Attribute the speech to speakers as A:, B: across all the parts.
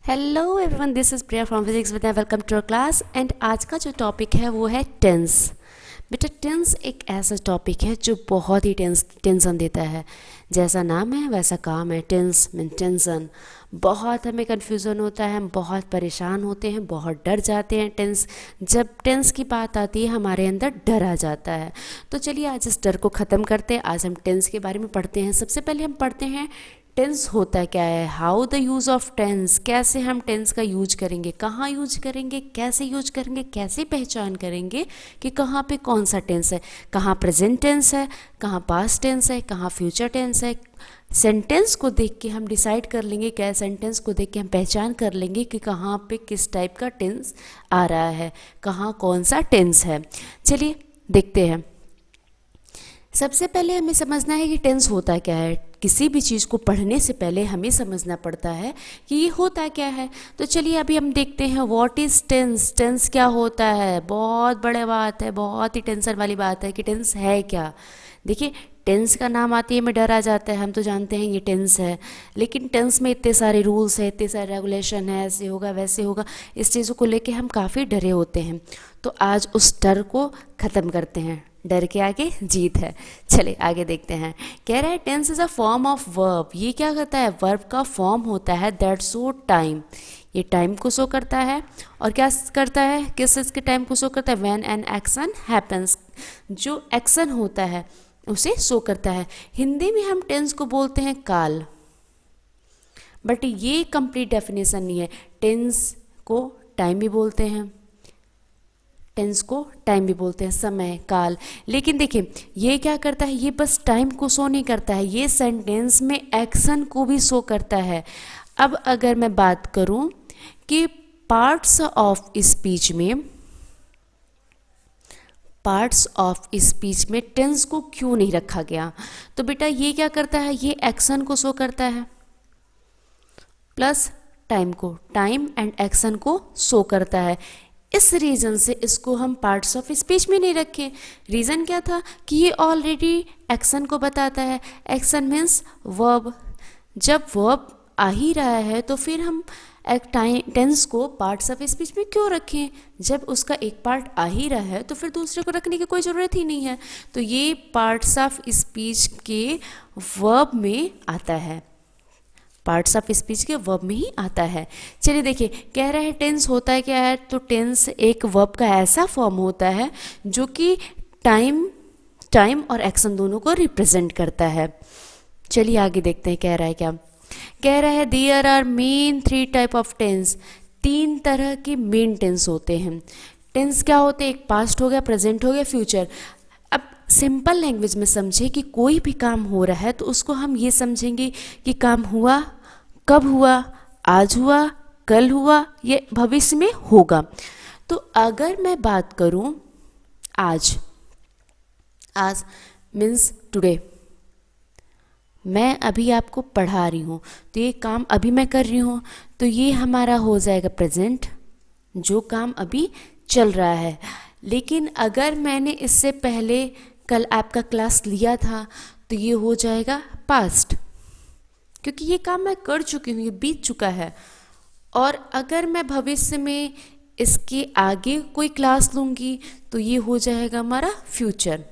A: Hello everyone, this is Priya from physics with welcome to our class. And आज का जो topic है वो है टेंस। बेटा, टेंस एक ऐसा टॉपिक है जो बहुत ही टेंशन देता है। जैसा नाम है वैसा काम है। Tens mean tension. बहुत हमें कन्फ्यूज़न होता है, हम बहुत परेशान होते हैं, बहुत डर जाते हैं। जब टेंस की बात आती है हमारे अंदर डर आ जाता है। तो चलिए आज इस डर को ख़त्म करते हैं। आज हम टेंस के बारे में पढ़ते हैं। सबसे पहले हम पढ़ते हैं टेंस होता क्या है, how the use of tense, कैसे हम टेंस का यूज करेंगे, कहाँ यूज करेंगे, कैसे यूज करेंगे, कैसे पहचान करेंगे कि कहाँ पे कौन सा टेंस है, कहाँ प्रेजेंट टेंस है, कहाँ पास्ट टेंस है, कहाँ फ्यूचर टेंस है। सेंटेंस को देख के हम डिसाइड कर लेंगे, क्या सेंटेंस को देख के हम पहचान कर लेंगे कि कहाँ पे किस टाइप का टेंस आ रहा है, कहाँ कौन सा टेंस है। चलिए देखते हैं। सबसे पहले हमें समझना है कि टेंस होता क्या है। किसी भी चीज़ को पढ़ने से पहले हमें समझना पड़ता है कि ये होता क्या है। तो चलिए अभी हम देखते हैं व्हाट इज़ टेंस। टेंस क्या होता है, बहुत बड़ी बात है, बहुत ही टेंशन वाली बात है कि टेंस है क्या। देखिए, टेंस का नाम आते ही हमें डर आ जाता है। हम तो जानते हैं ये टेंस है, लेकिन टेंस में इतने सारे रूल्स हैं, इतने सारे रेगुलेशन है, ऐसे होगा वैसे होगा। इस चीज़ों को लेके हम काफ़ी डरे होते हैं। तो आज उस डर को ख़त्म करते हैं। डर के आगे जीत है। चलिए आगे देखते हैं। कह रहा है tense is a form of verb. ये क्या करता है, वर्ब का फॉर्म होता है दैट शो टाइम। ये टाइम को शो करता है। और क्या करता है, किस चीज़ के टाइम को शो करता है, व्हेन एन एक्शन हैपन्स। जो एक्शन होता है उसे शो करता है। हिंदी में हम टेंस को बोलते हैं काल, बट ये कंप्लीट डेफिनेशन नहीं है। टेंस को टाइम भी बोलते हैं, टेंस को टाइम भी बोलते हैं, समय, काल। लेकिन देखिए ये क्या करता है, ये बस टाइम को शो नहीं करता है, ये सेंटेंस में एक्शन को भी शो करता है। अब अगर मैं बात करूं कि पार्ट्स ऑफ स्पीच में टेंस को क्यों नहीं रखा गया, तो बेटा ये क्या करता है, ये एक्शन को शो करता है प्लस टाइम एंड एक्शन को शो करता है। इस रीज़न से इसको हम पार्ट्स ऑफ स्पीच में नहीं रखे। रीज़न क्या था कि ये ऑलरेडी एक्शन को बताता है। Action means verb. जब वर्ब आ ही रहा है तो फिर हम टेंस को पार्ट्स ऑफ स्पीच में क्यों रखें। जब उसका एक पार्ट आ ही रहा है तो फिर दूसरे को रखने की कोई ज़रूरत ही नहीं है। तो ये पार्ट्स ऑफ स्पीच के वर्ब में आता है, पार्ट्स ऑफ स्पीच के वर्ब में ही आता है। चलिए देखिए, कह रहा है टेंस होता है क्या है, तो टेंस एक वर्ब का ऐसा फॉर्म होता है जो कि टाइम और एक्शन दोनों को रिप्रेजेंट करता है। चलिए आगे देखते हैं कह रहा है क्या। कह रहा है there are main 3 type of tense. 3 तरह के मेन टेंस होते हैं। टेंस क्या होते हैं, एक पास्ट हो गया, प्रेजेंट हो गया, फ्यूचर। अब सिंपल लैंग्वेज में समझे कि कोई भी काम हो रहा है तो उसको हम ये समझेंगे कि काम हुआ, कब हुआ, आज हुआ, कल हुआ, ये भविष्य में होगा। तो अगर मैं बात करूं आज मीन्स टुडे, मैं अभी आपको पढ़ा रही हूँ तो ये काम अभी मैं कर रही हूँ, तो ये हमारा हो जाएगा प्रेजेंट, जो काम अभी चल रहा है। लेकिन अगर मैंने इससे पहले कल आपका क्लास लिया था तो ये हो जाएगा पास्ट, क्योंकि ये काम मैं कर चुकी हूँ, ये बीत चुका है। और अगर मैं भविष्य में इसके आगे कोई क्लास लूँगी तो ये हो जाएगा हमारा फ्यूचर।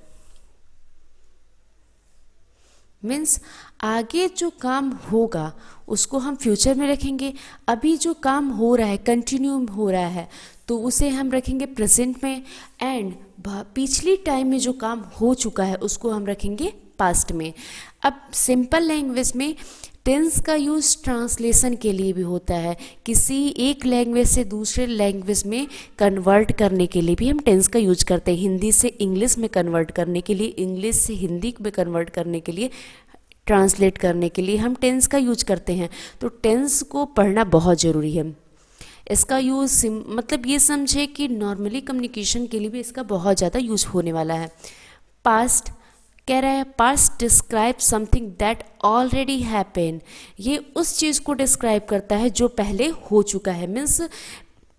A: मीन्स आगे जो काम होगा उसको हम फ्यूचर में रखेंगे। अभी जो काम हो रहा है, कंटिन्यू हो रहा है, तो उसे हम रखेंगे प्रेजेंट में। एंड पिछली टाइम में जो काम हो चुका है उसको हम रखेंगे पास्ट में। अब सिंपल लैंग्वेज में टेंस का यूज़ ट्रांसलेशन के लिए भी होता है। किसी एक लैंग्वेज से दूसरे लैंग्वेज में कन्वर्ट करने के लिए भी हम टेंस का यूज करते हैं। हिंदी से इंग्लिश में कन्वर्ट करने के लिए, इंग्लिश से हिंदी में कन्वर्ट करने के लिए, ट्रांसलेट करने के लिए हम टेंस का यूज करते हैं। तो टेंस को पढ़ना बहुत ज़रूरी है। इसका यूज़ मतलब ये समझे कि नॉर्मली कम्युनिकेशन के लिए भी इसका बहुत ज़्यादा यूज होने वाला है। पास्ट कह रहा है past describe something that already happen. ये उस चीज़ को डिस्क्राइब करता है जो पहले हो चुका है। मीन्स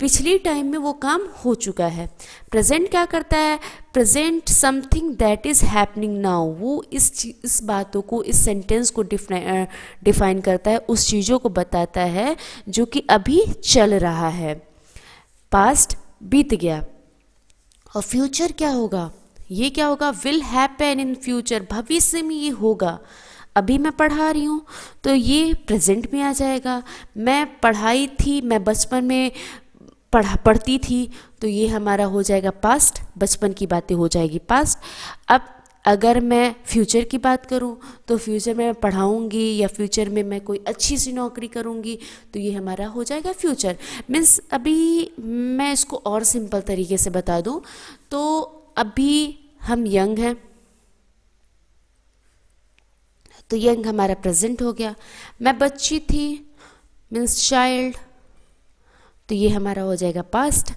A: पिछली टाइम में वो काम हो चुका है। प्रेजेंट क्या करता है, present something that is happening now, वो इस बातों को, इस सेंटेंस को डिफाइन करता है, उस चीज़ों को बताता है जो कि अभी चल रहा है। पास्ट बीत गया, और फ्यूचर क्या होगा, ये क्या होगा, विल हैपन इन फ्यूचर, भविष्य में ये होगा। अभी मैं पढ़ा रही हूँ तो ये प्रेजेंट में आ जाएगा। मैं पढ़ाई थी, मैं बचपन में पढ़ती थी, तो ये हमारा हो जाएगा पास्ट, बचपन की बातें हो जाएगी पास्ट। अब अगर मैं फ्यूचर की बात करूं तो फ्यूचर में मैं पढ़ाऊंगी या फ्यूचर में मैं कोई अच्छी सी नौकरी करूंगी, तो ये हमारा हो जाएगा फ्यूचर। मीन्स अभी मैं इसको और सिंपल तरीके से बता दूं तो अभी हम यंग हैं, तो यंग हमारा प्रेजेंट हो गया। मैं बच्ची थी, मीन्स चाइल्ड, तो ये हमारा हो जाएगा पास्ट।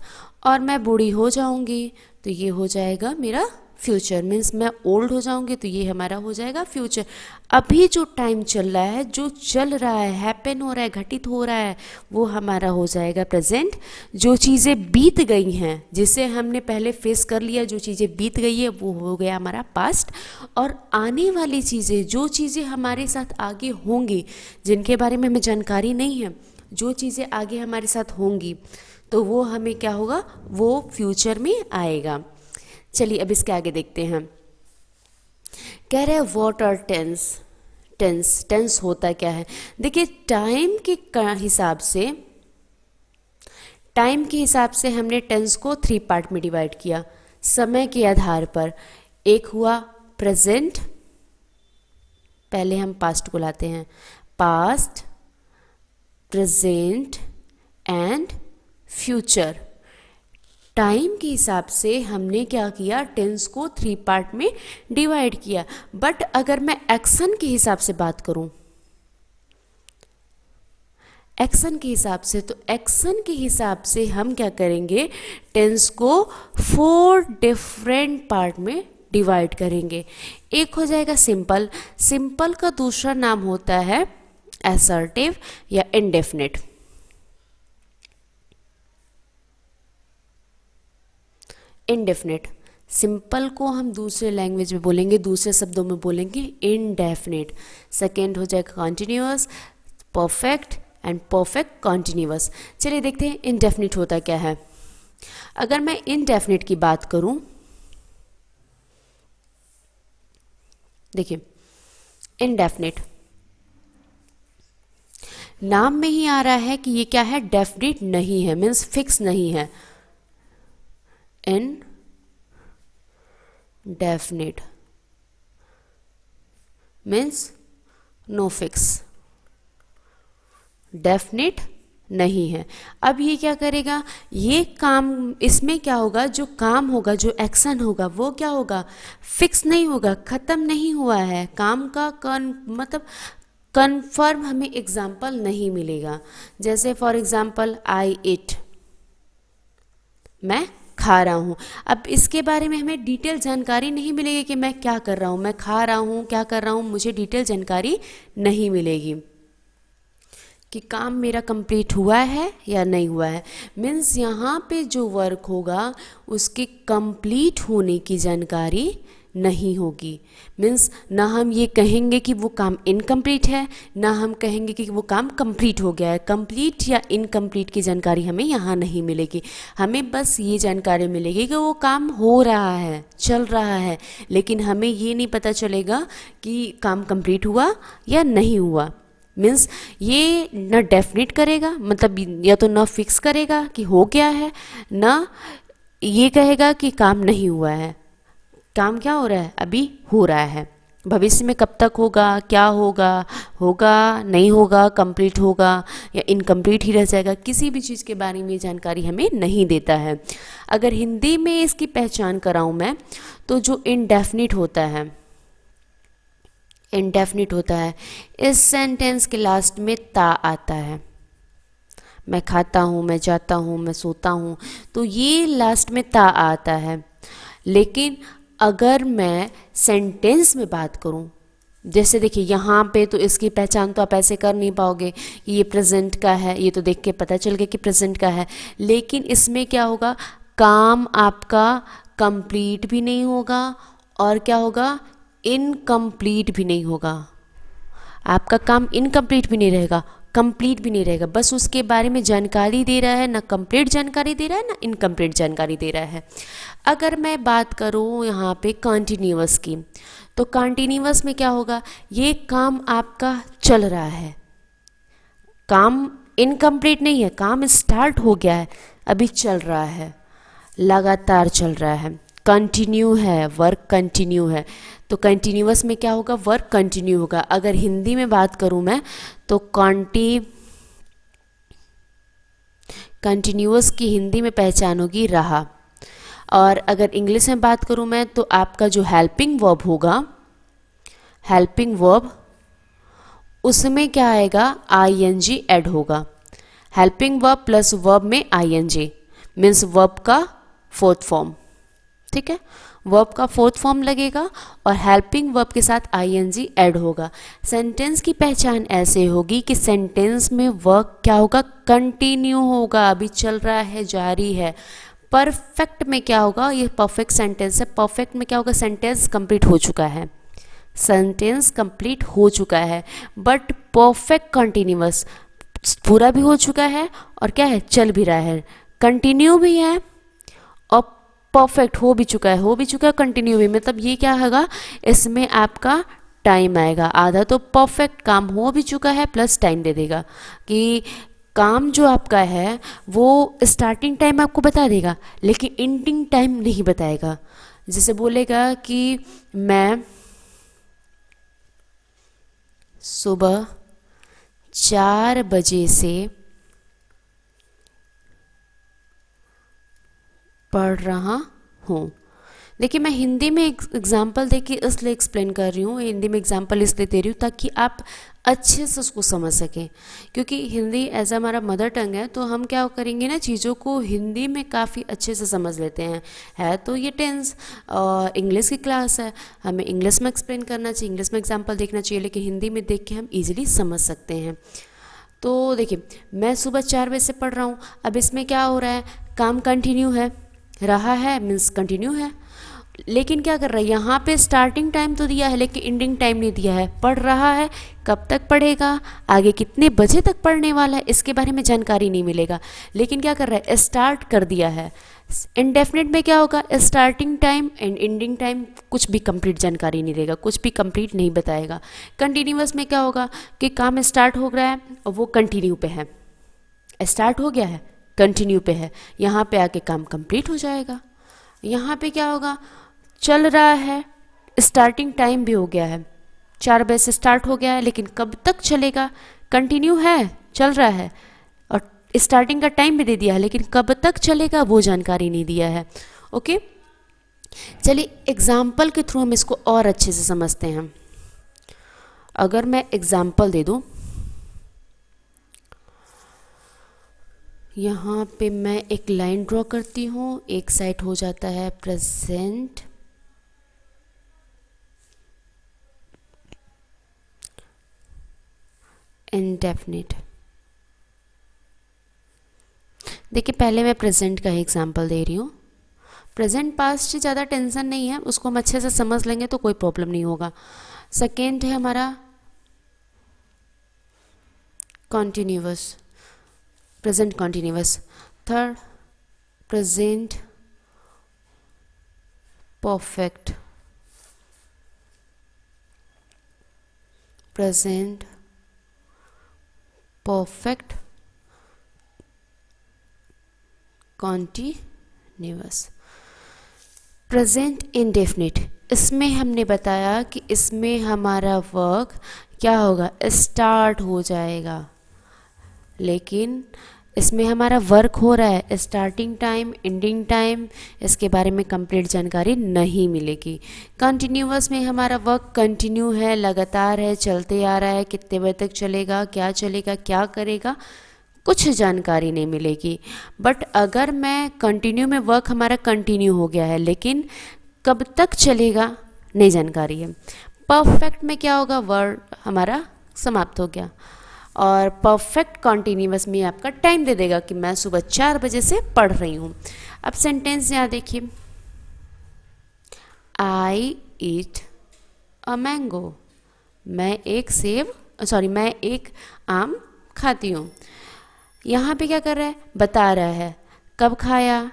A: और मैं बूढ़ी हो जाऊंगी तो ये हो जाएगा मेरा फ्यूचर, मीन्स मैं ओल्ड हो जाऊंगी तो ये हमारा हो जाएगा फ्यूचर। अभी जो टाइम चल रहा है, जो चल रहा है, हैपन हो रहा है, घटित हो रहा है, वो हमारा हो जाएगा प्रेजेंट। जो चीज़ें बीत गई हैं, जिसे हमने पहले फेस कर लिया, जो चीज़ें बीत गई है, वो हो गया हमारा पास्ट। और आने वाली चीज़ें, जो चीज़ें हमारे साथ आगे होंगी, जिनके बारे में हमें जानकारी नहीं है, जो चीज़ें आगे हमारे साथ होंगी, तो वो हमें क्या होगा, वो फ्यूचर में आएगा। चलिए अब इसके आगे देखते हैं। कह रहे हैं व्हाट आर टेंस। टेंस होता क्या है। देखिए टाइम के हिसाब से हमने टेंस को 3 पार्ट में डिवाइड किया, समय के आधार पर। एक हुआ प्रेजेंट, पहले हम पास्ट को लाते हैं, past, present and future. Time के हिसाब से हमने क्या किया, टेंस को 3 पार्ट में डिवाइड किया। बट अगर मैं एक्शन के हिसाब से बात करूं, एक्शन के हिसाब से, तो एक्शन के हिसाब से हम क्या करेंगे, टेंस को 4 डिफरेंट पार्ट में डिवाइड करेंगे। एक हो जाएगा सिंपल, सिंपल का दूसरा नाम होता है असर्टिव या इंडेफिनिट। इंडेफिनिट, सिंपल को हम दूसरे लैंग्वेज में बोलेंगे, दूसरे शब्दों में बोलेंगे इनडेफिनिट। सेकेंड हो जाएगा continuous, perfect and perfect continuous. चलिए देखते हैं इनडेफिनिट होता क्या है। अगर मैं इनडेफिनिट की बात करूं, देखिए इनडेफिनिट नाम में ही आ रहा है कि ये क्या है, डेफिनिट नहीं है, मीन्स फिक्स नहीं है। Indefinite means no fix, definite नहीं है। अब ये क्या करेगा, ये काम, इसमें क्या होगा, जो काम होगा, जो एक्शन होगा, वो क्या होगा, फिक्स नहीं होगा, ख़त्म नहीं हुआ है। काम का मतलब कन्फर्म हमें एग्जाम्पल नहीं मिलेगा। जैसे फॉर एग्जाम्पल आई इट, मैं खा रहा हूँ। अब इसके बारे में हमें डिटेल जानकारी नहीं मिलेगी कि मैं क्या कर रहा हूँ, मैं खा रहा हूँ, क्या कर रहा हूँ, मुझे डिटेल जानकारी नहीं मिलेगी कि काम मेरा कंप्लीट हुआ है या नहीं हुआ है। मीन्स यहाँ पे जो वर्क होगा उसके कंप्लीट होने की जानकारी नहीं होगी। मीन्स ना हम ये कहेंगे कि वो काम इनकम्प्लीट है, ना हम कहेंगे कि वो काम कंप्लीट हो गया है। कंप्लीट या इनकम्प्लीट की जानकारी हमें यहाँ नहीं मिलेगी। हमें बस ये जानकारी मिलेगी कि वो काम हो रहा है, चल रहा है, लेकिन हमें ये नहीं पता चलेगा कि काम कंप्लीट हुआ या नहीं हुआ। मीन्स ये न डेफिनेट करेगा, मतलब या तो न फिक्स करेगा कि हो गया है, न ये कहेगा कि काम नहीं हुआ है। काम क्या हो रहा है, अभी हो रहा है। भविष्य में कब तक होगा, क्या होगा, होगा नहीं होगा, कंप्लीट होगा या इनकम्प्लीट ही रह जाएगा, किसी भी चीज़ के बारे में जानकारी हमें नहीं देता है। अगर हिंदी में इसकी पहचान कराऊँ मैं, तो जो इनडेफिनिट होता है, इनडेफिनिट होता है, इस सेंटेंस के लास्ट में ता आता है। मैं खाता हूँ, मैं जाता हूँ, मैं सोता हूँ, तो ये लास्ट में ता आता है। लेकिन अगर मैं सेंटेंस में बात करूँ, जैसे देखिए यहाँ पे तो इसकी पहचान तो आप ऐसे कर नहीं पाओगे कि ये प्रेजेंट का है, ये तो देख के पता चल गया कि प्रेजेंट का है। लेकिन इसमें क्या होगा, काम आपका कंप्लीट भी नहीं होगा और क्या होगा, इनकम्प्लीट भी नहीं होगा। आपका काम इनकम्प्लीट भी नहीं रहेगा, कंप्लीट भी नहीं रहेगा, बस उसके बारे में जानकारी दे रहा है, ना कंप्लीट जानकारी दे रहा है ना इनकम्प्लीट जानकारी दे रहा है। अगर मैं बात करूँ यहाँ पे कंटिन्यूअस की, तो कंटिन्यूअस में क्या होगा, ये काम आपका चल रहा है, काम इनकम्प्लीट नहीं है, काम स्टार्ट हो गया है, अभी चल रहा है, लगातार चल रहा है, कंटिन्यू है, वर्क कंटिन्यू है। तो कंटिन्यूअस में क्या होगा, वर्क कंटिन्यू होगा। अगर हिंदी में बात करूं मैं तो कंटिन्यूअस की हिंदी में पहचान होगी रहा। और अगर इंग्लिश में बात करूं मैं तो आपका जो हेल्पिंग वर्ब होगा, हेल्पिंग वर्ब, उसमें क्या आएगा, आईएनजी ऐड होगा। हेल्पिंग वर्ब प्लस वर्ब में आईएनजी मीन्स वर्ब का फोर्थ फॉर्म, ठीक है, वर्ब का फोर्थ फॉर्म लगेगा और हेल्पिंग वर्ब के साथ आईएनजी ऐड होगा। सेंटेंस की पहचान ऐसे होगी कि सेंटेंस में वर्क क्या होगा, कंटिन्यू होगा, अभी चल रहा है, जारी है। परफेक्ट में क्या होगा, ये परफेक्ट सेंटेंस है, परफेक्ट में क्या होगा, सेंटेंस कंप्लीट हो चुका है, सेंटेंस कंप्लीट हो चुका है। बट परफेक्ट कंटिन्यूअस पूरा भी हो चुका है और क्या है, चल भी रहा है, कंटिन्यू भी है और परफेक्ट हो भी चुका है, कंटिन्यू भी। मतलब ये क्या होगा, इसमें आपका टाइम आएगा आधा, तो परफेक्ट काम हो भी चुका है प्लस टाइम दे देगा कि काम जो आपका है वो स्टार्टिंग टाइम आपको बता देगा लेकिन एंडिंग टाइम नहीं बताएगा। जैसे बोलेगा कि मैं सुबह 4 बजे से पढ़ रहा हूँ। देखिए मैं हिंदी में एग्जाम्पल देके इसलिए एक्सप्लेन कर रही हूँ, हिंदी में एग्जाम्पल इसलिए दे रही हूँ ताकि आप अच्छे से उसको समझ सकें, क्योंकि हिंदी एज हमारा मदर टंग है तो हम क्या करेंगे ना, चीज़ों को हिंदी में काफ़ी अच्छे से समझ लेते हैं। है तो ये टेंस इंग्लिश की क्लास है, हमें इंग्लिश में एक्सप्लेन करना चाहिए, इंग्लिश में एग्जाम्पल देखना चाहिए, लेकिन हिंदी में देख के हम ईजिली समझ सकते हैं। तो देखिए मैं सुबह 4 बजे से पढ़ रहा हूँ, अब इसमें क्या हो रहा है, काम कंटिन्यू है, रहा है मीन्स कंटिन्यू है, लेकिन क्या कर रहा है, यहाँ पे स्टार्टिंग टाइम तो दिया है लेकिन एंडिंग टाइम नहीं दिया है। पढ़ रहा है, कब तक पढ़ेगा, आगे कितने बजे तक पढ़ने वाला है, इसके बारे में जानकारी नहीं मिलेगा। लेकिन क्या कर रहा है, स्टार्ट कर दिया है। इंडेफिनिट में क्या होगा, starting time and ending time कुछ भी कंप्लीट जानकारी नहीं देगा, कुछ भी कंप्लीट नहीं बताएगा। कंटिन्यूअस में क्या होगा कि काम स्टार्ट हो रहा है और वो कंटिन्यू पे है, स्टार्ट हो गया है, कंटिन्यू पे है, यहाँ पे आके काम कंप्लीट हो जाएगा। यहाँ पे क्या होगा, चल रहा है, स्टार्टिंग टाइम भी हो गया है, 4 बजे से स्टार्ट हो गया है लेकिन कब तक चलेगा, कंटिन्यू है, चल रहा है, और स्टार्टिंग का टाइम भी दे दिया है लेकिन कब तक चलेगा वो जानकारी नहीं दिया है। ओके, चलिए एग्जाम्पल के थ्रू हम इसको और अच्छे से समझते हैं। अगर मैं एग्जाम्पल दे दूं, यहाँ पे मैं एक लाइन ड्रॉ करती हूँ, एक साइड हो जाता है प्रेजेंट इंडेफिनिट। देखिए पहले मैं प्रेजेंट का ही एग्जांपल दे रही हूँ, प्रेजेंट पास्ट से ज़्यादा टेंशन नहीं है, उसको हम अच्छे से समझ लेंगे तो कोई प्रॉब्लम नहीं होगा। सेकेंड है हमारा continuous, present continuous. Third present perfect, present perfect continuous. Present indefinite, इसमें हमने बताया कि इसमें हमारा वर्क क्या होगा, स्टार्ट हो जाएगा, लेकिन इसमें हमारा वर्क हो रहा है, स्टार्टिंग टाइम एंडिंग टाइम इसके बारे में कंप्लीट जानकारी नहीं मिलेगी। कंटिन्यूअस में हमारा वर्क कंटिन्यू है, लगातार है, चलते आ रहा है, कितने बजे तक चलेगा, क्या करेगा, कुछ जानकारी नहीं मिलेगी। बट अगर मैं कंटिन्यू में वर्क हमारा कंटिन्यू हो गया है लेकिन कब तक चलेगा नहीं जानकारी है। परफेक्ट में क्या होगा, वर्ड हमारा समाप्त हो गया। और परफेक्ट कॉन्टिन्यूअस में आपका टाइम दे देगा कि मैं सुबह 4 बजे से पढ़ रही हूँ। अब सेंटेंस यहाँ देखिए, आई ईट अ मैंगो, मैं एक आम खाती हूँ। यहाँ पे क्या कर रहा है, बता रहा है कब खाया,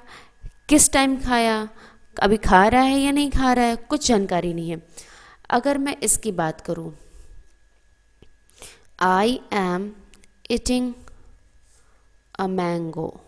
A: किस टाइम खाया, अभी खा रहा है या नहीं खा रहा है, कुछ जानकारी नहीं है। अगर मैं इसकी बात करूँ, I am eating a mango,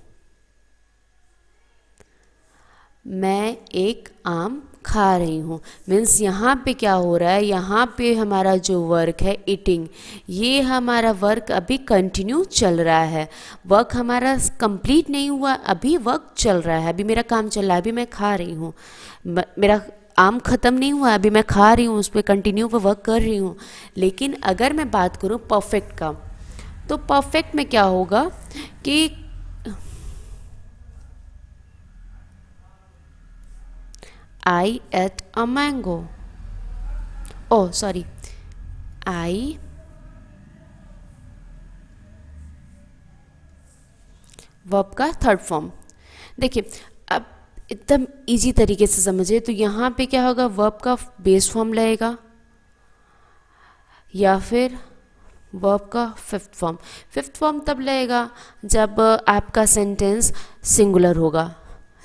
A: मैं एक आम खा रही हूँ, मीन्स यहाँ पे क्या हो रहा है, यहाँ पे हमारा जो वर्क है ईटिंग, ये हमारा वर्क अभी कंटिन्यू चल रहा है। वर्क हमारा कंप्लीट नहीं हुआ, अभी वर्क चल रहा है, अभी मेरा काम चल रहा है, अभी मैं खा रही हूँ, मेरा आम ख़त्म नहीं हुआ, अभी मैं खा रही हूँ, उस पर कंटिन्यू पर वर्क कर रही हूँ। लेकिन अगर मैं बात करूँ परफेक्ट का, तो परफेक्ट में क्या होगा कि I ate a mango. Oh, sorry. I verb का थर्ड फॉर्म। देखिए अब एकदम इजी तरीके से समझिए, तो यहाँ पे क्या होगा, वर्ब का बेस फॉर्म लगेगा या फिर वर्ब का फिफ्थ फॉर्म। फिफ्थ फॉर्म तब लगेगा जब आपका सेंटेंस सिंगुलर होगा।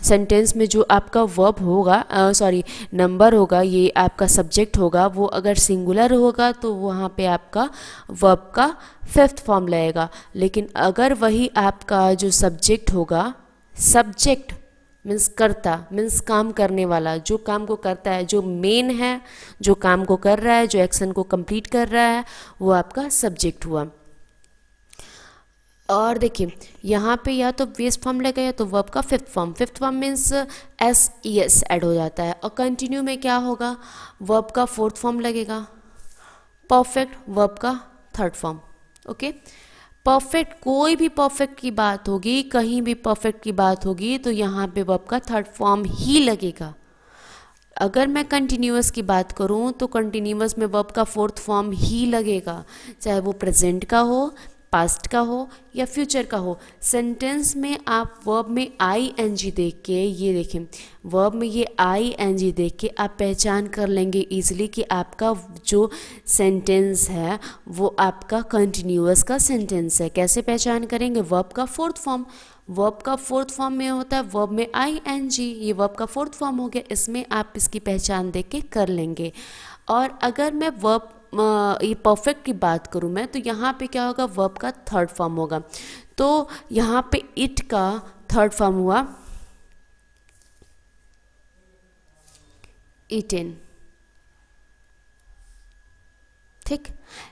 A: सेंटेंस में जो आपका वर्ब होगा, नंबर होगा, ये आपका सब्जेक्ट होगा, वो अगर सिंगुलर होगा तो वहाँ पे आपका वर्ब का फिफ्थ फॉर्म लगेगा। लेकिन अगर वही आपका जो सब्जेक्ट होगा, सब्जेक्ट मीन्स कर्ता, मीन्स काम करने वाला, जो काम को करता है, जो मेन है, जो काम को कर रहा है, जो एक्शन को कंप्लीट कर रहा है, वो आपका सब्जेक्ट हुआ। और देखिए यहाँ पे या तो बेस फॉर्म लगेगा या तो वर्ब का fifth form. Fifth form means S E S add हो जाता है। और कंटिन्यू में क्या होगा, वर्ब का फोर्थ फॉर्म लगेगा, परफेक्ट वर्ब का थर्ड फॉर्म। ओके, परफेक्ट, कोई भी परफेक्ट की बात होगी, कहीं भी परफेक्ट की बात होगी तो यहाँ पे वर्ब का थर्ड फॉर्म ही लगेगा। अगर मैं कंटिन्यूअस की बात करूँ तो कंटिन्यूअस में वर्ब का फोर्थ फॉर्म ही लगेगा, चाहे वो प्रेजेंट का हो, पास्ट का हो या फ्यूचर का हो। सेंटेंस में आप वर्ब में आई एन जी देख के, ये देखें वर्ब में ये आई एन जी देख के आप पहचान कर लेंगे इजीली कि आपका जो सेंटेंस है वो आपका कंटिन्यूअस का सेंटेंस है। कैसे पहचान करेंगे, वर्ब का फोर्थ फॉर्म। वर्ब का फोर्थ फॉर्म में होता है वर्ब में आई एन जी, ये वर्ब का फोर्थ फॉर्म हो गया, इसमें आप इसकी पहचान देख के कर लेंगे। और अगर मैं वर्ब ये परफेक्ट की बात करूँ मैं, तो यहाँ पे क्या होगा, वर्ब का थर्ड फॉर्म होगा। तो यहाँ पे इट का थर्ड फॉर्म हुआ इटन, ठीक।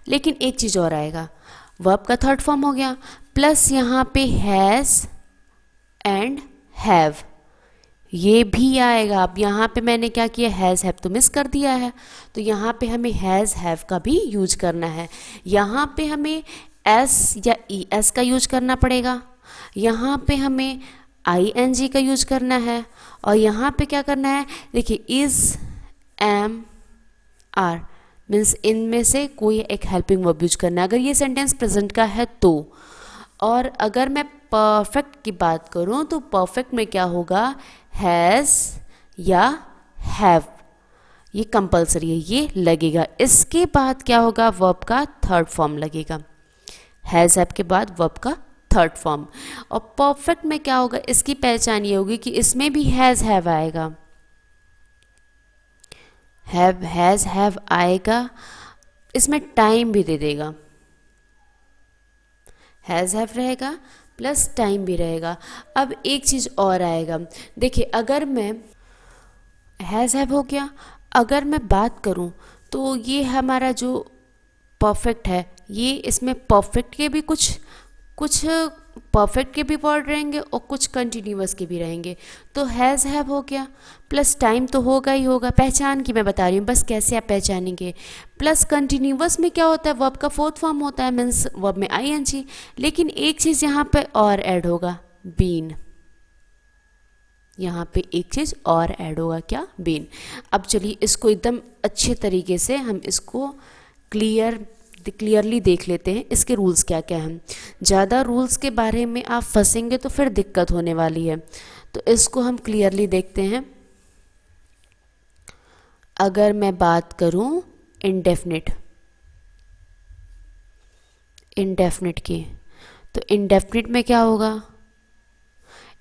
A: लेकिन एक चीज़ और आएगा, वर्ब का थर्ड फॉर्म हो गया, प्लस यहाँ पे हैज़ एंड हैव, ये भी आएगा। अब यहाँ पे मैंने क्या किया, हैज़ हैव तो मिस कर दिया है, तो यहाँ पे हमें हैज़ हैव का भी यूज करना है। यहाँ पे हमें एस या ई एस का यूज करना पड़ेगा, यहाँ पे हमें आई एन जी का यूज करना है, और यहाँ पे क्या करना है, देखिए इज़ एम आर मीन्स इनमें से कोई एक हेल्पिंग वर्ब यूज करना है अगर ये सेंटेंस प्रेजेंट का है तो। और अगर मैं परफेक्ट की बात करूँ तो परफेक्ट में क्या होगा, हैज़ या हैव, ये कंपलसरी है, ये लगेगा। इसके बाद क्या होगा, वर्ब का थर्ड फॉर्म लगेगा, हैज़ हैव के बाद वर्ब का थर्ड फॉर्म। और परफेक्ट में क्या होगा, इसकी पहचान ये होगी कि इसमें भी हैज़ हैव आएगा, हैव हैज़ हैव आएगा, इसमें टाइम भी दे देगा, हैज़ हैव रहेगा प्लस टाइम भी रहेगा। अब एक चीज़ और आएगा, देखिए अगर मैं हैज़ हैव हो गया, अगर मैं बात करूं तो ये हमारा जो परफेक्ट है, ये इसमें परफेक्ट के भी कुछ परफेक्ट के भी वर्ड रहेंगे और कुछ कंटिन्यूअस के भी रहेंगे। तो हैज़ हैव हो गया, प्लस टाइम तो होगा ही होगा, पहचान की मैं बता रही हूँ बस कैसे आप पहचानेंगे। प्लस कंटिन्यूअस में क्या होता है, वर्ब का फोर्थ फॉर्म होता है, मीन्स वर्ब में आई एन जी। लेकिन एक चीज़ यहाँ पे और ऐड होगा, बीन, यहाँ पे एक चीज़ और ऐड होगा, क्या, बीन। अब चलिए इसको एकदम अच्छे तरीके से हम इसको क्लियरली देख लेते हैं इसके रूल्स क्या क्या हैं। ज़्यादा रूल्स के बारे में आप फंसेंगे तो फिर दिक्कत होने वाली है, तो इसको हम क्लियरली देखते हैं। अगर मैं बात करूं इंडेफिनिट की, तो इंडेफिनिट में क्या होगा,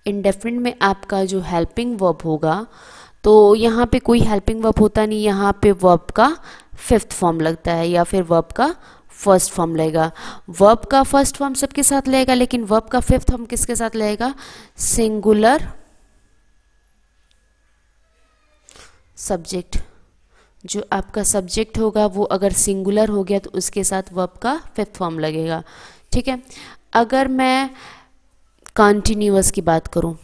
A: इंडेफिनिट में आपका जो हेल्पिंग वर्ब होगा, तो यहाँ पे कोई हेल्पिंग वर्ब होता नहीं, यहाँ पे वर्ब का फिफ्थ फॉर्म लगता है या फिर वर्ब का फर्स्ट फॉर्म लगेगा। वर्ब का फर्स्ट फॉर्म सबके साथ लगेगा, लेकिन वर्ब का फिफ्थ फॉर्म किसके साथ लगेगा, सिंगुलर सब्जेक्ट। जो आपका सब्जेक्ट होगा वो अगर सिंगुलर हो गया तो उसके साथ वर्ब का फिफ्थ फॉर्म लगेगा, ठीक है। अगर मैं कॉन्टिन्यूअस की बात करूं,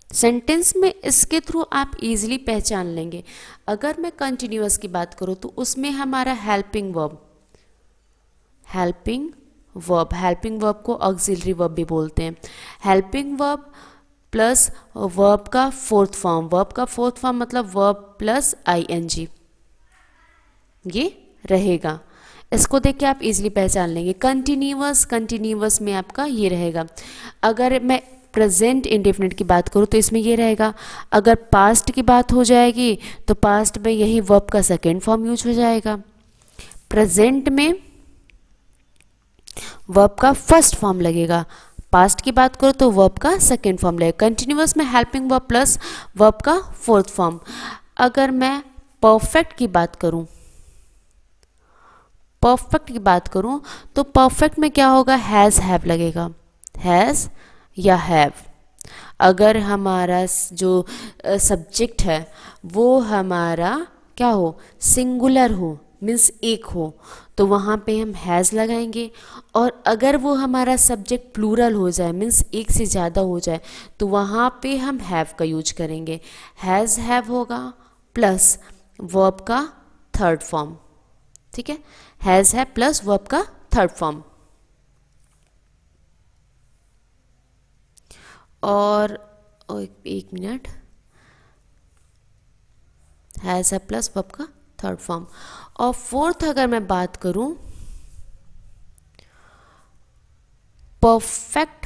A: सेंटेंस में इसके थ्रू आप इजीली पहचान लेंगे। अगर मैं कंटिन्यूअस की बात करूं तो उसमें हमारा हेल्पिंग वर्ब को ऑक्सिलरी वर्ब भी बोलते हैं। हेल्पिंग वर्ब प्लस वर्ब का फोर्थ फॉर्म मतलब वर्ब प्लस आईएनजी, ये रहेगा। इसको देख के आप इजीली पहचान लेंगे। कंटिन्यूअस में आपका ये रहेगा। अगर मैं प्रेजेंट इंडेफिनिट की बात करूँ तो इसमें ये रहेगा। अगर पास्ट की बात हो जाएगी तो पास्ट में यही वर्ब का सेकेंड फॉर्म यूज हो जाएगा। प्रेजेंट में वर्ब का फर्स्ट फॉर्म लगेगा। पास्ट की बात करो तो वर्ब का सेकेंड फॉर्म लगेगा। कंटिन्यूअस में हेल्पिंग वर्ब प्लस वर्ब का फोर्थ फॉर्म। अगर मैं परफेक्ट की बात करूं तो परफेक्ट में क्या होगा, हैज़ हैव लगेगा, हैज़ या हैव। अगर हमारा जो सब्जेक्ट है वो हमारा क्या हो, सिंगुलर हो, मीन्स एक हो, तो वहाँ पे हम हैज़ लगाएंगे। और अगर वो हमारा सब्जेक्ट प्लूरल हो जाए, मीन्स एक से ज़्यादा हो जाए, तो वहाँ पे हम हैव का यूज करेंगे। हैज़ हैव होगा प्लस वर्ब का थर्ड फॉर्म, ठीक है। हैज़ हैव प्लस वर्ब का थर्ड फॉर्म। और एक minute, has have plus verb का थर्ड फॉर्म। और फोर्थ अगर मैं बात करूं, परफेक्ट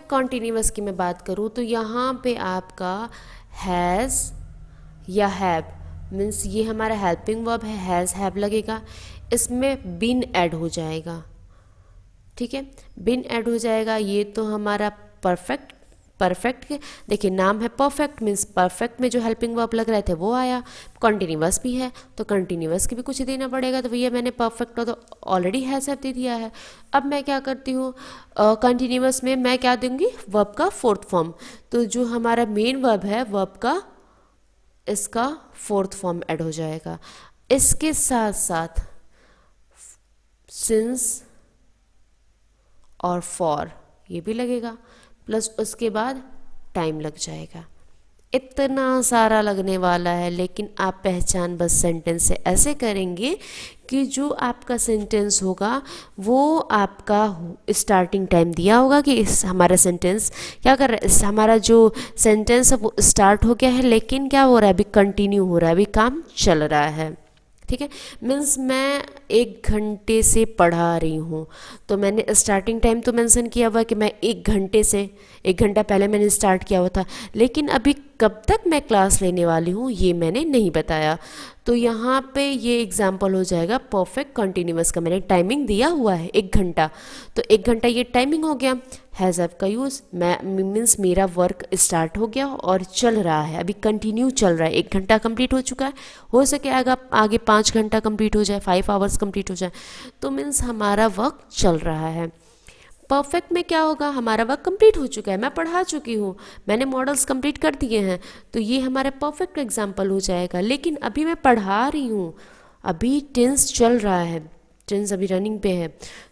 A: कॉन्टिन्यूअस की मैं बात करूं तो यहाँ पे आपका हैज़ या हैव, मीन्स ये हमारा हेल्पिंग वर्ब है, हैज़ हैव लगेगा। इसमें बिन ऐड हो जाएगा, ठीक है, बिन ऐड हो जाएगा। ये तो हमारा परफेक्ट के देखिए नाम है परफेक्ट, मीन्स परफेक्ट में जो हेल्पिंग वर्ब लग रहे थे वो आया। कॉन्टिन्यूअस भी है तो कॉन्टिन्यूअस की भी कुछ देना पड़ेगा, तो भैया मैंने परफेक्ट तो ऑलरेडी हैज़ हैव दे दिया है। अब मैं क्या करती हूँ, कॉन्टिन्यूअस में मैं क्या दूंगी, वर्ब का फोर्थ फॉर्म। तो जो हमारा मेन वर्ब है वर्ब का, इसका फोर्थ फॉर्म ऐड हो जाएगा। इसके साथ साथ सिंस और फॉर ये भी लगेगा, प्लस उसके बाद टाइम लग जाएगा। इतना सारा लगने वाला है, लेकिन आप पहचान बस सेंटेंस से ऐसे करेंगे कि जो आपका सेंटेंस होगा वो आपका स्टार्टिंग टाइम दिया होगा कि इस हमारा सेंटेंस क्या कर रहा है, हमारा जो सेंटेंस है वो स्टार्ट हो गया है, लेकिन क्या हो रहा है, अभी कंटिन्यू हो रहा है, अभी काम चल रहा है, ठीक है। मीन्स मैं 1 घंटे से पढ़ा रही हूँ, तो मैंने स्टार्टिंग टाइम तो मेंशन किया हुआ कि मैं 1 घंटा पहले मैंने स्टार्ट किया हुआ था, लेकिन अभी कब तक मैं क्लास लेने वाली हूँ ये मैंने नहीं बताया। तो यहाँ पे ये एग्जाम्पल हो जाएगा परफेक्ट कंटिन्यूअस का। मैंने टाइमिंग दिया हुआ है 1 घंटा, तो 1 घंटा ये टाइमिंग हो गया। हैज़ हैव का यूज़, मैं मीन्स मेरा वर्क स्टार्ट हो गया और चल रहा है, अभी कंटिन्यू चल रहा है। 1 घंटा कंप्लीट हो चुका है, हो सके आगे 5 घंटा कंप्लीट हो जाए, 5 आवर्स कंप्लीट हो जाए, तो मीन्स हमारा वर्क चल रहा है। परफेक्ट में क्या होगा, हमारा वर्क कंप्लीट हो चुका है, मैं पढ़ा चुकी हूँ, मैंने मॉडल्स कंप्लीट कर दिए हैं, तो ये हमारा परफेक्ट एग्जाम्पल हो जाएगा। लेकिन अभी मैं पढ़ा रही हूँ, अभी टेंस चल रहा है, टेंस अभी रनिंग पे है,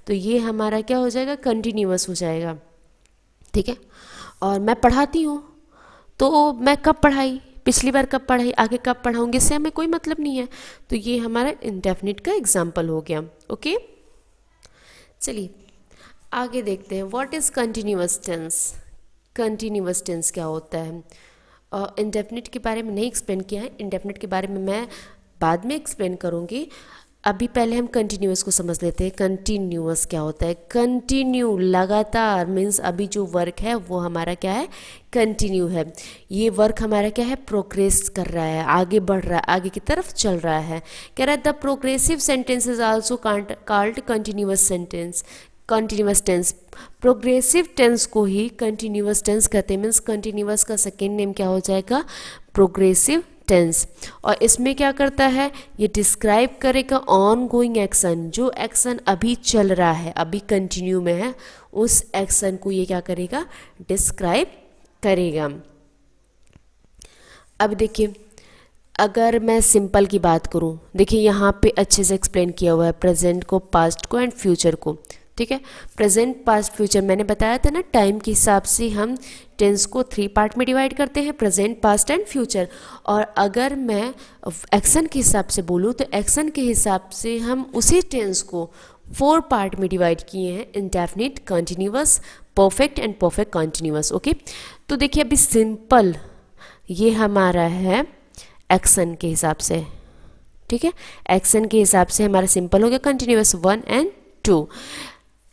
A: तो ये हमारा क्या हो जाएगा, कंटिन्यूअस हो जाएगा, ठीक है। और मैं पढ़ाती हूँ, तो मैं कब पढ़ाई, पिछली बार कब पढ़ाई, आगे कब पढ़ाऊंगी, इससे हमें कोई मतलब नहीं है। तो ये हमारा इंडेफिनिट का एग्जाम्पल हो गया। ओके, चलिए आगे देखते हैं। What is continuous tense. Continuous tense क्या होता है। इंडेफिनिट के बारे में नहीं एक्सप्लेन किया है, इंडेफिनिट के बारे में मैं बाद में एक्सप्लेन करूँगी। अभी पहले हम कंटिन्यूअस को समझ लेते हैं। कंटिन्यूअस क्या होता है। कंटिन्यू, लगातार, मीन्स अभी जो वर्क है वो हमारा क्या है, कंटिन्यू है। ये वर्क हमारा क्या है, प्रोग्रेस कर रहा है, आगे बढ़ रहा है, आगे की तरफ चल रहा है। कह रहा है the progressive sentence is also called continuous sentence. Continuous tense, progressive tense को ही कंटिन्यूअस टेंस कहते हैं। मीन्स कंटिन्यूअस का सेकेंड नेम क्या हो जाएगा, प्रोग्रेसिव टेंस। और इसमें क्या करता है, ये डिस्क्राइब करेगा ऑन गोइंग एक्शन, जो एक्शन अभी चल रहा है, अभी कंटिन्यू में है, उस एक्शन को ये क्या करेगा, डिस्क्राइब करेगा। अब देखिए अगर मैं सिंपल की बात करूं, देखिए यहाँ पे अच्छे से एक्सप्लेन किया हुआ है प्रेजेंट को, पास्ट को एंड फ्यूचर को। ठीक है, प्रेजेंट, पास्ट, फ्यूचर मैंने बताया था ना, टाइम के हिसाब से हम टेंस को 3 पार्ट में डिवाइड करते हैं, प्रेजेंट, पास्ट एंड फ्यूचर। और अगर मैं एक्शन के हिसाब से बोलूँ तो एक्शन के हिसाब से हम उसी टेंस को 4 पार्ट में डिवाइड किए हैं, indefinite, continuous, perfect and perfect continuous. Okay, तो देखिए अभी सिंपल ये हमारा है एक्शन के हिसाब से। ठीक है, एक्शन के हिसाब से हमारा सिंपल हो गया कंटिन्यूअस 1 एंड 2।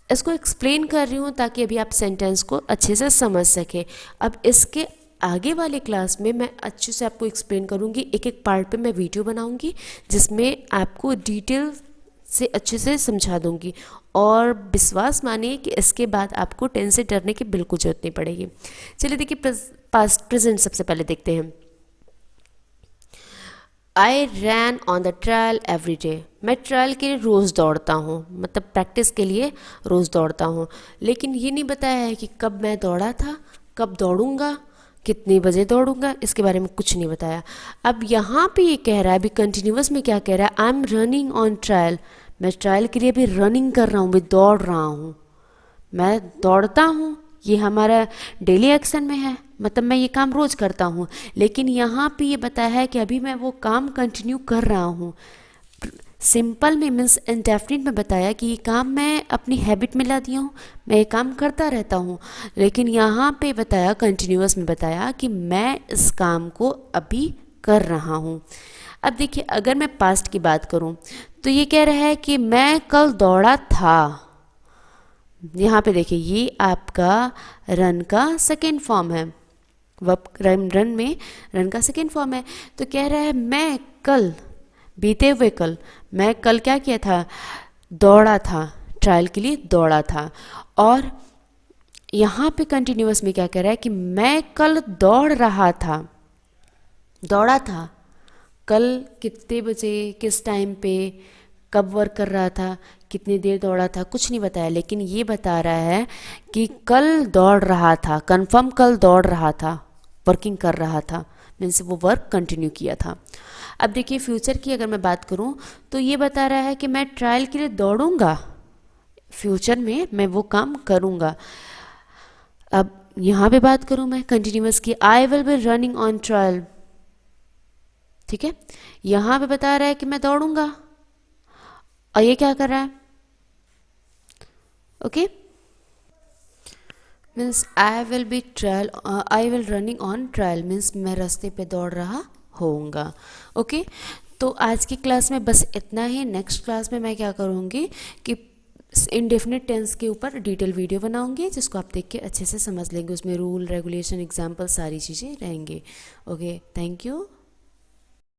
A: इसको एक्सप्लेन कर रही हूँ ताकि अभी आप सेंटेंस को अच्छे से समझ सकें। अब इसके आगे वाले क्लास में मैं अच्छे से आपको एक्सप्लेन करूँगी, एक एक पार्ट पे मैं वीडियो बनाऊँगी जिसमें आपको डिटेल से अच्छे से समझा दूँगी। और विश्वास मानिए कि इसके बाद आपको टेंस से डरने की बिल्कुल जरूरत नहीं पड़ेगी। चलिए देखिए पास्ट प्रेजेंट सबसे पहले देखते हैं। I ran on the trial every day. मैं ट्रायल के लिए रोज़ दौड़ता हूँ, मतलब प्रैक्टिस के लिए रोज़ दौड़ता हूँ। लेकिन ये नहीं बताया है कि कब मैं दौड़ा था, कब दौड़ूंगा, कितने बजे दौड़ूंगा, इसके बारे में कुछ नहीं बताया। अब यहाँ पे ये कह रहा है, अभी कंटिन्यूअस में क्या कह रहा है, I am running on trial. मैं ट्रायल के लिए भी रनिंग कर रहा हूँ, भी दौड़ रहा हूँ, मैं दौड़ता हूँ, ये हमारा डेली एक्शन में है, मतलब मैं ये काम रोज़ करता हूँ। लेकिन यहाँ पे ये बताया है कि अभी मैं वो काम कंटिन्यू कर रहा हूँ। सिंपल में मीन्स इंडेफिनिट में बताया कि ये काम मैं अपनी हैबिट में ला दिया हूँ, मैं ये काम करता रहता हूँ। लेकिन यहाँ पे बताया, कंटिन्यूअस में बताया कि मैं इस काम को अभी कर रहा हूँ। अब देखिए अगर मैं पास्ट की बात करूँ तो ये कह रहा है कि मैं कल दौड़ा था। यहाँ पे देखिए ये आपका रन का सेकेंड फॉर्म है, वर्ब रन में रन का सेकेंड फॉर्म है। तो कह रहा है मैं कल, बीते हुए कल, मैं कल क्या किया था, दौड़ा था, ट्रायल के लिए दौड़ा था। और यहाँ पे कंटिन्यूअस में क्या कह रहा है कि मैं कल दौड़ रहा था, दौड़ा था, कल कितने बजे, किस टाइम पे, कब वर्क कर रहा था, कितनी देर दौड़ा था, कुछ नहीं बताया। लेकिन ये बता रहा है कि कल दौड़ रहा था, कंफर्म कल दौड़ रहा था, वर्किंग कर रहा था, मीन्स वो वर्क कंटिन्यू किया था। अब देखिए फ्यूचर की अगर मैं बात करूं तो ये बता रहा है कि मैं ट्रायल के लिए दौड़ूंगा, फ्यूचर में मैं वो काम करूंगा। अब यहाँ पे बात करूं मैं कंटिन्यूअस की, I will be running on trial. ठीक है, यहाँ पे बता रहा है कि मैं दौड़ूंगा और ये क्या कर रहा है, okay, means I will be trial, I will running on trial means मैं रास्ते पे दौड़ रहा होऊंगा। ओके, तो आज की क्लास में बस इतना ही। नेक्स्ट क्लास में मैं क्या करूँगी कि इंडेफिनिट टेंस के ऊपर डिटेल वीडियो बनाऊंगी जिसको आप देख के अच्छे से समझ लेंगे, उसमें रूल, रेगुलेशन, एग्जाम्पल सारी चीज़ें रहेंगे। Okay, thank you.